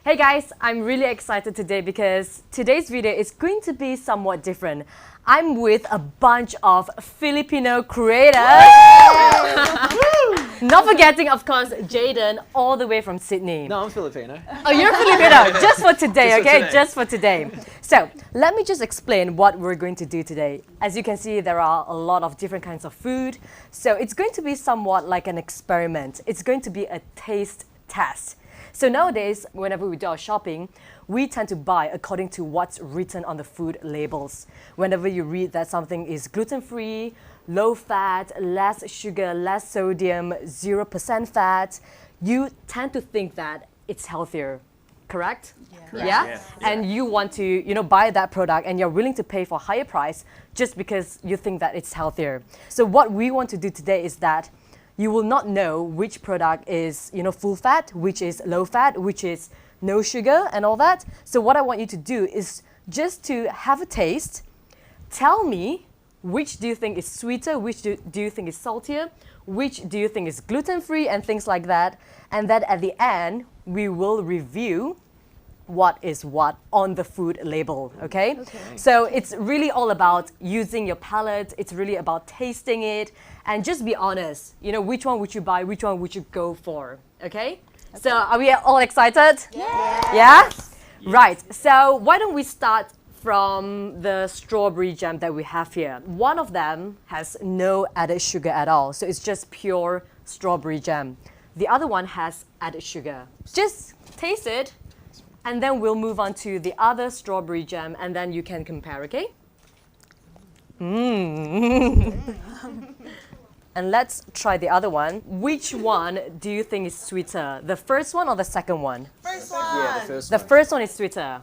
Hey guys, I'm really excited today because today's video is going to be somewhat different. I'm with a bunch of Filipino creators. Not forgetting, of course, Jaden, all the way from Sydney. No, I'm Filipino. Oh, you're Filipino, just for today, Just for okay? today. Just for today. So, let me just explain what we're going to do today. As you can see, there are a lot of different kinds of food. So, it's going to be somewhat like an experiment. It's going to be a taste test. So nowadays, whenever we do our shopping, we tend to buy according to what's written on the food labels. Whenever you read that something is gluten-free, low fat, less sugar, less sodium, 0% fat, you tend to think that it's healthier, correct? Yeah? And you want to, buy that product and you're willing to pay for a higher price just because you think that it's healthier. So what we want to do today is that you will not know which product is, full fat, which is low fat, which is no sugar and all that. So what I want you to do is just to have a taste. Tell me which do you think is sweeter, which do you think is saltier, which do you think is gluten-free and things like that. And then at the end, we will review what is what on the food label, okay? So it's really all about using your palate. It's really about tasting it and just be honest. Which one would you buy? Which one would you go for? Okay? So are we all excited? Yeah? Right. So why don't we start from the strawberry jam that we have here. One of them has no added sugar at all. So it's just pure strawberry jam. The other one has added sugar. Just taste it. And then we'll move on to the other strawberry jam, and then you can compare, okay? And let's try the other one. Which one do you think is sweeter? The first one or the second one? First one. Yeah, the first The one. first one is sweeter.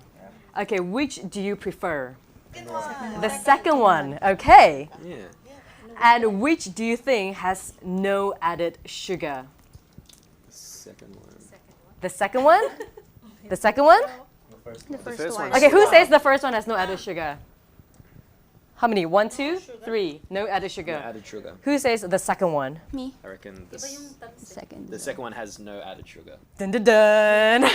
Okay, which do you prefer? The second one, okay. Yeah. And which do you think has no added sugar? The second one. The second one? The second one? The first first one. one. Okay, who says the first one has no added sugar? How many? 1, 2, 3. No added sugar. No added sugar. Who says the second one? Me. I reckon the Second. second one has no added sugar. Dun dun dun.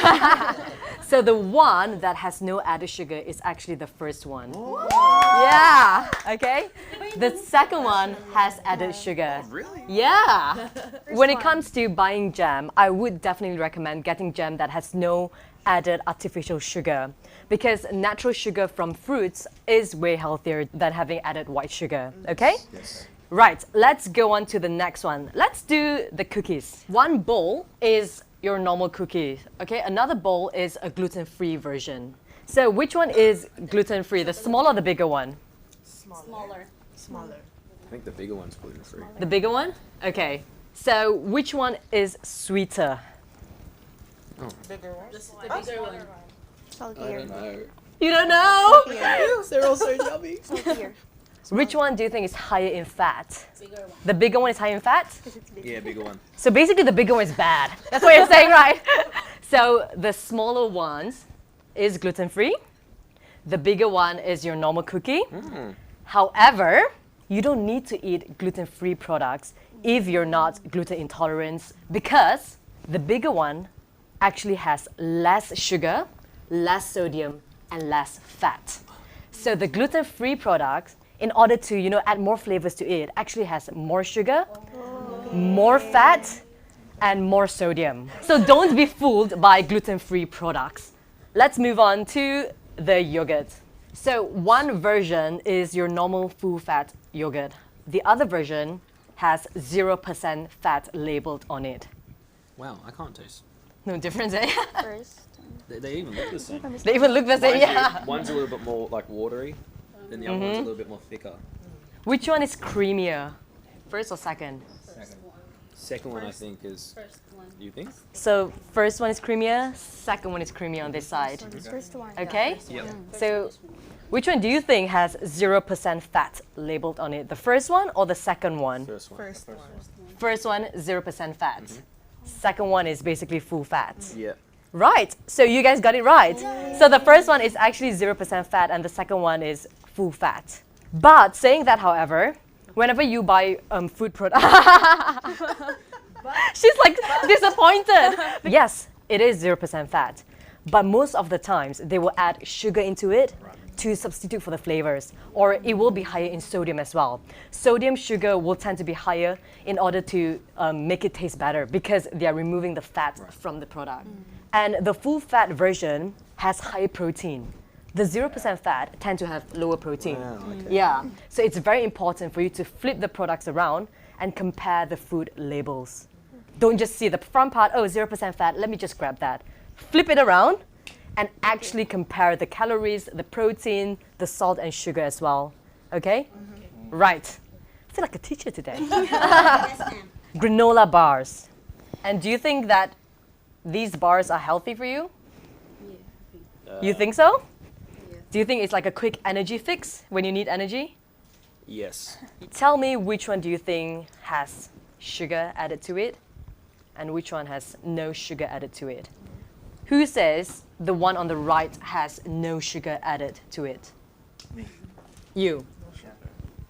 So the one that has no added sugar is actually the first one. Yeah. Okay. The second one has added sugar. Really? Yeah. When it comes to buying jam, I would definitely recommend getting jam that has no added artificial sugar because natural sugar from fruits is way healthier than having added white sugar. Okay? Yes. Right, let's go on to the next one. Let's do the cookies. One bowl is your normal cookie, okay? Another bowl is a gluten-free version. So which one is gluten-free, the smaller or the bigger one? Smaller. I think the bigger one's gluten-free. The bigger one? Okay. So which one is sweeter? Saltier. know. You don't know? They're all so yummy. Saltier. Which one do you think is higher in fat? The bigger one is higher in fat? Yeah, bigger one. So basically the bigger one is bad. That's what you're saying, right? So the smaller ones is gluten-free. The bigger one is your normal cookie. However, you don't need to eat gluten-free products if you're not gluten intolerant because the bigger one actually has less sugar, less sodium, and less fat. So the gluten-free products, in order to add more flavors to it, actually has more sugar, more fat, and more sodium. So don't be fooled by gluten-free products. Let's move on to the yogurt. So one version is your normal full-fat yogurt. The other version has 0% fat labeled on it. Wow, I can't taste. No difference, eh? First. They even look the same. They even look the same, yeah. One's a little bit more like watery, then the other one's a little bit more thicker. Which one is creamier? First or second? Second one I think is. You think? So first one is creamier, second one is creamier on this side. First one. Okay? Yep. So which one do you think has 0% fat labeled on it? The first one or the second one? First one. First one, 0% fat. Second one is basically full fat. Yeah. Right. So you guys got it right. So the first one is actually 0% fat and the second one is full fat. But saying that, however, whenever you buy food products, she's like disappointed. Yes, it is 0% fat. but most of the times they will add sugar into it to substitute for the flavors, or it will be higher in sodium as well. Sodium, sugar will tend to be higher in order to make it taste better because they are removing the fat from the product. And the full fat version has higher protein. The 0% fat tend to have lower protein. Wow, okay. Yeah, so it's very important for you to flip the products around and compare the food labels. Don't just see the front part, oh, 0% fat, let me just grab that. Flip it around and actually compare the calories, the protein, the salt and sugar as well. Okay? Right. I feel like a teacher today. Yes, ma'am. Granola bars. And do you think that these bars are healthy for you? You think so? Do you think it's like a quick energy fix when you need energy? Yes. Tell me which one do you think has sugar added to it and which one has no sugar added to it? Who says the one on the right has no sugar added to it? You.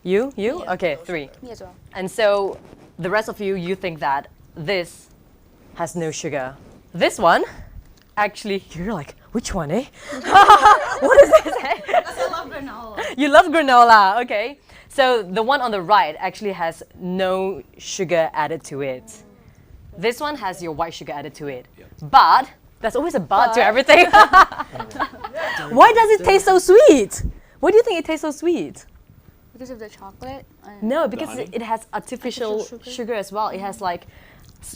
You? Okay, 3. Me as well. And so the rest of you, you think that this has no sugar. This one, actually, you're like, which one, eh? What is this? I love granola. You love granola, okay. So the one on the right actually has no sugar added to it. This one has your white sugar added to it. But, there's always a but to everything. Why does it taste so sweet? Why do you think it tastes so sweet? Because of the chocolate? No, because honey? it has artificial Artificial sugar as well. It has like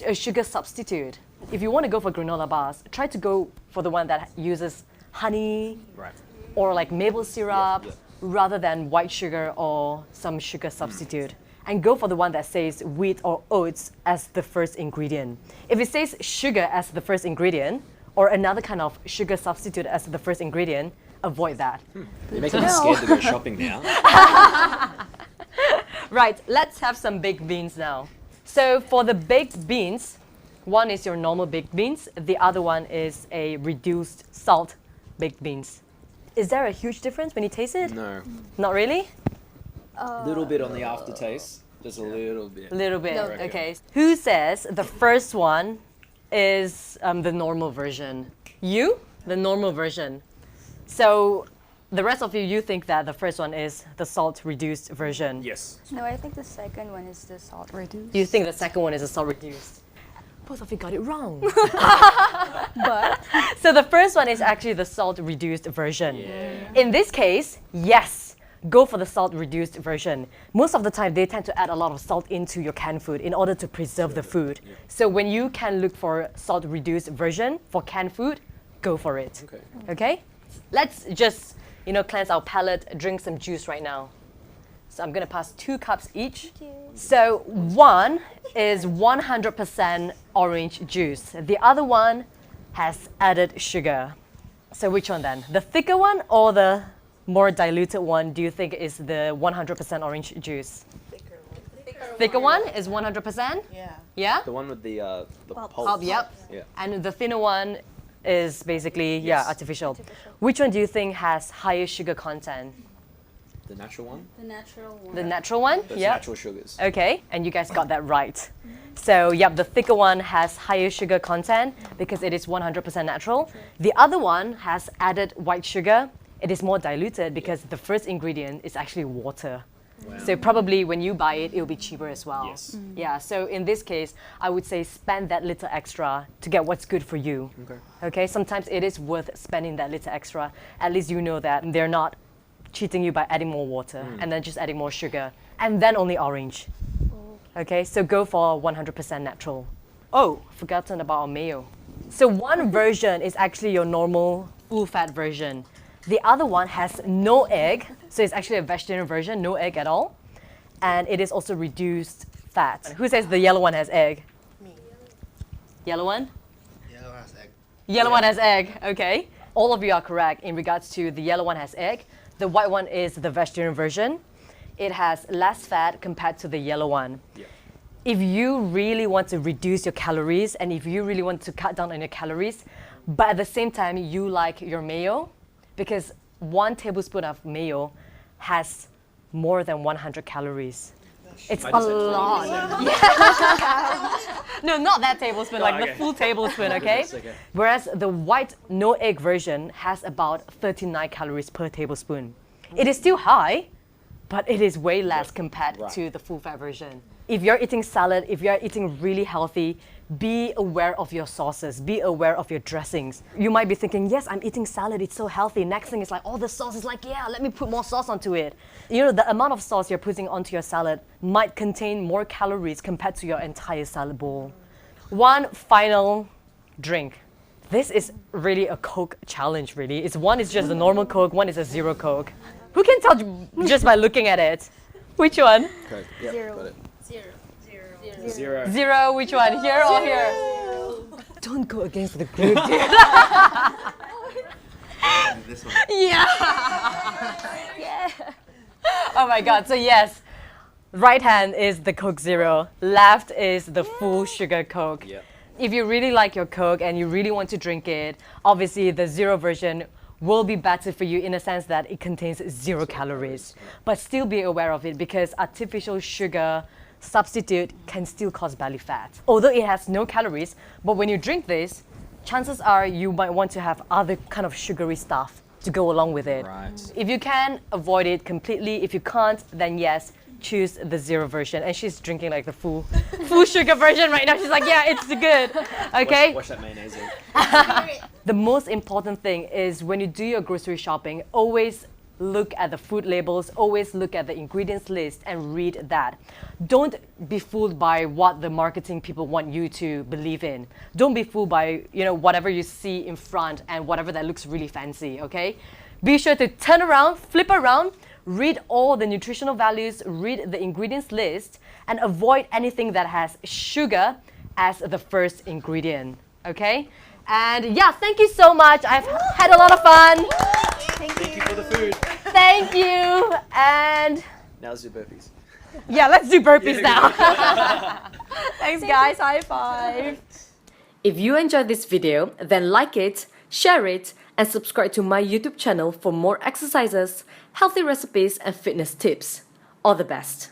a sugar substitute. If you want to go for granola bars, try to go for the one that uses honey Right. or like maple syrup yeah. rather than white sugar or some sugar substitute. And go for the one that says wheat or oats as the first ingredient. If it says sugar as the first ingredient or another kind of sugar substitute as the first ingredient, avoid that. You're making me scared to go shopping now. Right, let's have some baked beans now. So for the baked beans, one is your normal baked beans, the other one is a reduced salt baked beans. Is there a huge difference when you taste it? No. Not really? Little bit on the aftertaste. Just a little bit. A little bit, No. okay. Who says the first one is the normal version? You? The normal version. So the rest of you, you think that the first one is the salt reduced version. Yes. No, I think the second one is the salt reduced. You think the second one is the salt reduced. Both of you got it wrong. But So the first one is actually the salt reduced version. Yeah. In this case, yes, go for the salt reduced version. Most of the time, they tend to add a lot of salt into your canned food in order to preserve the food. So when you can look for salt reduced version for canned food, go for it. Okay. Okay? Let's just, cleanse our palate, drink some juice right now. So I'm gonna pass 2 cups each. So one is 100% orange juice. The other one has added sugar. So which one then? The thicker one or the more diluted one do you think is the 100% orange juice? Thicker one is 100%? Yeah. Yeah? The one with the pulp. Oh, yep. Yeah. And the thinner one is basically, Yes. artificial. Which one do you think has higher sugar content? The natural one. the natural one. The natural one? That's Yep. natural sugars. Okay, and you guys got that right. So, yep, the thicker one has higher sugar content because it is 100% natural. The other one has added white sugar. It is more diluted because the first ingredient is actually water. Wow. So probably when you buy it, it'll be cheaper as well. Yes. Yeah, so in this case, I would say spend that little extra to get what's good for you. Okay. Okay, sometimes it is worth spending that little extra. At least you know that they're not cheating you by adding more water and then just adding more sugar and then only orange. Okay, so go for 100% natural. Oh, forgotten about our mayo. So one version is actually your normal full fat version. The other one has no egg, so it's actually a vegetarian version, no egg at all. And it is also reduced fat. Who says the yellow one has egg? Me. Yellow one? Yellow has egg. Yellow one has egg, okay. All of you are correct in regards to the yellow one has egg. The white one is the vegetarian version. It has less fat compared to the yellow one. Yeah. If you really want to reduce your calories and if you really want to cut down on your calories, but at the same time you like your mayo, because 1 tablespoon of mayo has more than 100 calories. It's I a just said lot. No, not that tablespoon, like the okay. full tablespoon, okay? Yes, okay. Whereas the white no egg version has about 39 calories per tablespoon. It is still high, but it is way less compared Right. to the full fat version. If you're eating salad, if you're eating really healthy, be aware of your sauces, be aware of your dressings. You might be thinking, yes, I'm eating salad, it's so healthy. Next thing is like, oh, the sauce is like, yeah, let me put more sauce onto it. You know, the amount of sauce you're putting onto your salad might contain more calories compared to your entire salad bowl. One final drink. This is really a Coke challenge, really. One is just a normal Coke, one is a zero Coke. Who can tell just by looking at it? Which one? Coke. Yep, Zero. got it. Zero. Zero. Zero, which one? Here or here? Don't go against the group, dude. This one. Yeah. Yeah. Oh my god, so yes. Right hand is the Coke Zero, left is the full sugar Coke. Yep. If you really like your Coke and you really want to drink it, obviously the zero version will be better for you in a sense that it contains zero calories. But still be aware of it because artificial sugar substitute can still cause belly fat. Although it has no calories, but when you drink this, chances are you might want to have other kind of sugary stuff to go along with it. Right. If you can, avoid it completely. If you can't, then yes, choose the zero version. And she's drinking like the full sugar version right now. She's like, yeah, it's good. Okay? Wash that mayonnaise in. The most important thing is when you do your grocery shopping, always look at the food labels, always look at the ingredients list and read that. Don't be fooled by what the marketing people want you to believe in. Don't be fooled by, whatever you see in front and whatever that looks really fancy, okay? Be sure to turn around, flip around, read all the nutritional values, read the ingredients list, and avoid anything that has sugar as the first ingredient, okay? And yeah, thank you so much. I've had a lot of fun. Thank you for the food. Thank you. And Now let's do burpees. yeah, let's do burpees now. Thanks, guys. High five. If you enjoyed this video, then like it, share it, and subscribe to my YouTube channel for more exercises, healthy recipes, and fitness tips. All the best.